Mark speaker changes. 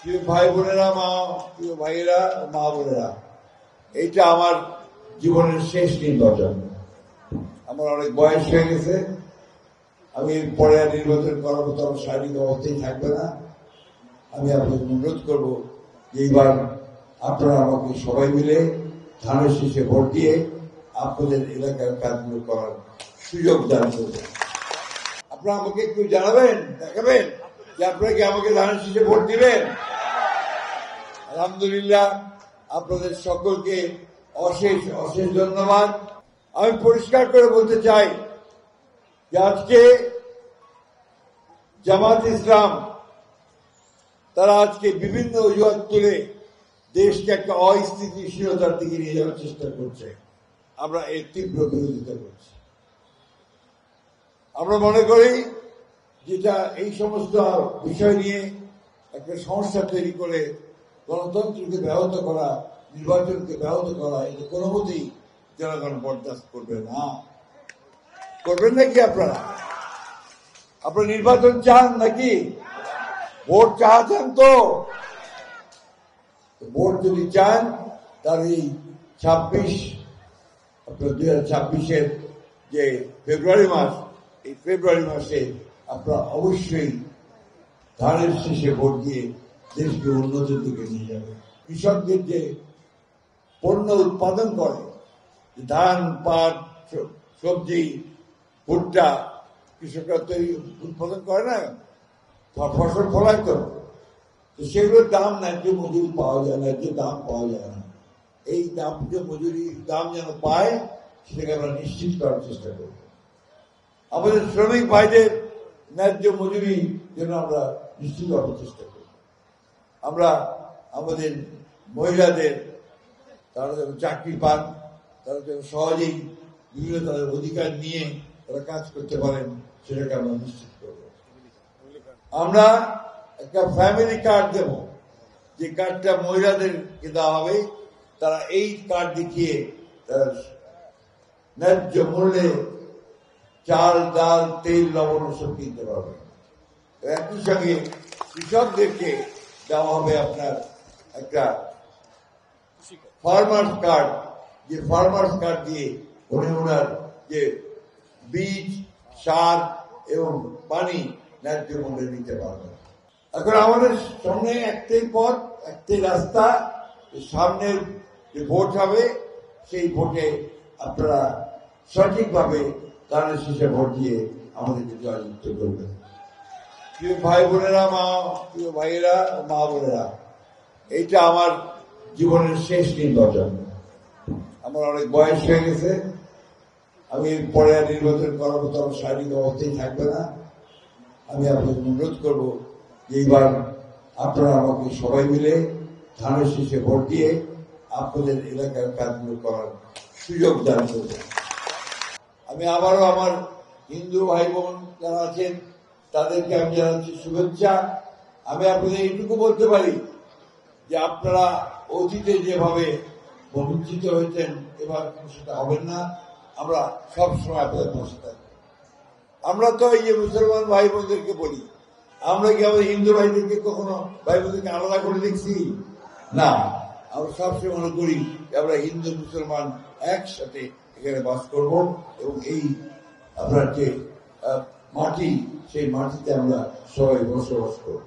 Speaker 1: প্রিয় ভাই বোনেরা, প্রিয় ভাইয়েরা, মা বোনেরা, এইটা আমার জীবনের শেষ নির্বাচন। আমার অনেক বয়স হয়ে গেছে। আমি পরে আর নির্বাচন করার মতো আমার শারীরিক অবস্থায় থাকবে না। আমি আপনাদের অনুরোধ করবো যে এইবার আপনারা আমাকে সবাই মিলে ধানের শীষে ভোট দিয়ে আপনাদের এলাকার কাজগুলো করার সুযোগ দান করবেন। আপনারা আমাকে একটু জানাবেন, দেখাবেন যে আপনারা কি আমাকে ধানের শীষে ভোট দিবেন। আলহামদুলিল্লাহ, আপনাদের সকলকে অশেষ অশেষ ধন্যবাদ। আমি পরিষ্কার করে বলতে চাই যে আজকে জামাত ইসলাম তারা আজকে বিভিন্ন অজুহাত তুলে দেশকে একটা অস্থিতিশীলতার দিকে নিয়ে যাওয়ার চেষ্টা করছে। আমরা এর তীব্র বিরোধিতা করছি। আমরা মনে করি যেটা এই সমস্ত বিষয় নিয়ে একটা সমস্যা তৈরি করে গণতন্ত্রকে ব্যাহত করা, নির্বাচনকে ব্যাহত করা, এটা কোনো মতেই জনগণ বরদাস্ত করবে না। করবেন নাকি আপনারা? আপনারা নির্বাচন চান নাকি? ভোট চাচ্ছেন তো? ভোট যদি চান তাহলে এই 26 আপনার 2026-এর যে ফেব্রুয়ারি মাস, এই ফেব্রুয়ারি মাসে আপনারা অবশ্যই ধানের শীষে ভোট দিয়ে দেশকে উন্নতির দিকে নিয়ে যাবে। কৃষকদের যে পণ্য উৎপাদন করে, ধান, পাট, সবজি, ভুট্টা, কৃষকরা তো উৎপাদন করে না, ফসল ফলায় তো, সেগুলোর দাম ন্যায্য মজুরি পাওয়া যায়, ন্যায্য দাম পাওয়া যায় না। এই ন্যায্য মজুরি দাম যেন পায় সেটাকে আমরা নিশ্চিত করার চেষ্টা করব। আমাদের শ্রমিক ভাইদের ন্যায্য মজুরি যেন আমরা নিশ্চিত করার চেষ্টা করব। আমরা আমাদের মহিলাদের তারা যেন চাকরি পান, তারা যেন সহজেই বিভিন্ন তাদের অধিকার নিয়ে তারা কাজ করতে পারেন, সেটাকে আমরা নিশ্চিত করব। আমরা একটা ফ্যামিলি কার্ড দেব, যে কার্ডটা মহিলাদেরকে দেওয়া হবে। তারা এই কার্ড দেখিয়ে তারা ন্যায্য মূল্যে চাল, ডাল, তেল, লবণ সব কিনতে পারবে। একই সঙ্গে কৃষকদেরকে দেওয়া হবে আপনার একটা ফার্মার্স কার্ড, যে ফার্মার্স কার্ড দিয়ে ওনার যে বীজ, সার এবং পানি ন্যায্য মূল্যে নিতে পারবে। এখন আমাদের সামনে একটাই পথ, একটাই রাস্তা। সামনের যে ভোট হবে সেই ভোটে আপনারা সঠিকভাবে ধানের শীষে ভোট দিয়ে আমাদেরকে জয়যুক্ত করবেন। প্রিয় ভাই বোনেরা, প্রিয় ভাইয়েরা, মা বোনেরা, এইটা আমার জীবনের শেষ নির্বাচন। আমার অনেক বয়স হয়ে গেছে। আমি পরে আর নির্বাচন করার মতো আমার শারীরিক অবস্থায় থাকবে না। আমি আপনাদের অনুরোধ করবো যে এইবার আপনারা আমাকে সবাই মিলে ধানের শীষে ভোট দিয়ে আপনাদের এলাকার কাজগুলো করার সুযোগ দান করবেন। আমি আবারও আমার হিন্দু ভাই বোন যারা আছেন তাদেরকে আমি জানাচ্ছি শুভেচ্ছা। আমি আপনাদের এইটুকু বলতে পারি যে আপনারা অতীতে যেভাবে বঞ্চিত হয়েছেন এবার সেটা হবেন না। আমরা সবসময় আপনাদের পাশে থাকবো। আমরা তো এই যে মুসলমান ভাই বোনদেরকে বলি, আমরা কি আমাদের হিন্দু ভাইদেরকে কখনো ভাই বোনদেরকে আলাদা করে দেখছি? না, আমরা সবসময় মনে করি আমরা হিন্দু মুসলমান একসাথে এখানে বাস করব এবং এই আপনার যে মাটি, সেই মাটিতে আমরা সবাই বসবাস করব।